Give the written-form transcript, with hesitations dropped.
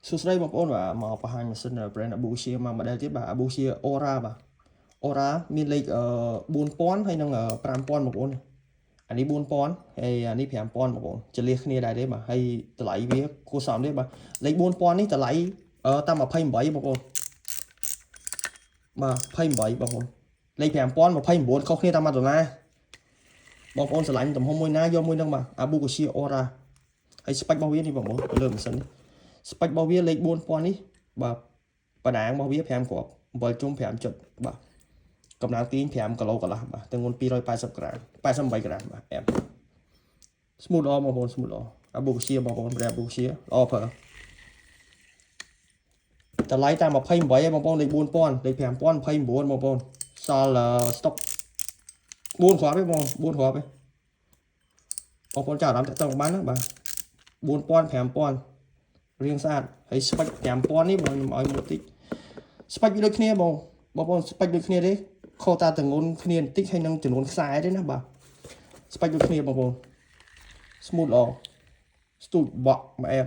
សួស្តីបងប្អូនបាទមកបង្ហាញម៉ាស៊ីន brand Abusia មក model ទៀតបាទ Abusia Aura បាទ Aura មានលេខ4000ហើយនឹង5000បងប្អូនអានេះ4000ហើយអានេះ5000បងប្អូនចលាសគ្នាដែរទេបាទហើយតម្លៃវាគួរសមទេបាទលេខ4000នេះតម្លៃតាម28បងប្អូនបាទ28បងប្អូនលេខ5000 29ខុសគ្នាតាម$បងប្អូនឆ្លាញ់ទំហំមួយណាយកមួយនឹងបាទ Abusia Aura ហើយស្ពេចរបស់វានេះបងប្អូនលើម៉ាស៊ីននេះស្ពេចរបស់វាលេខ4000នេះបាទបណ្ដាញរបស់វា5គ្រាប់7ជុំ5ចុចបាទកម្លាំងទាញ5គីឡូកន្លះបាទទម្ងន់280ក្រាម88ក្រាមបាទអែម smooth ល្អបងប្អូន smooth ល្អ Abusia បងប្អូន brand Abusia ល្អប្រើតម្លៃតាម28ឯងបងប្អូនលេខ4000លេខ5000 29បងប្អូនសល់ស្តុក4គ្រាប់ទេបង4គ្រាប់ទេបងប្អូនចាអារម្មណ៍តាក់ទងបានណាបាទ4000 5000រៀងស្អាតហើយស្ពេច5000នេះបងខ្ញុំឲ្យមួយតិចស្ពេចវាដូចគ្នាបងប្អូនស្ពេចដូចគ្នាទេខុសតាទម្ងន់គ្នាបន្តិចហើយនឹងចំនួនខ្សែទេណាបាទស្ពេចដូចគ្នាបងប្អូន smooth ល្អ ស្ទូចបក់មកអែម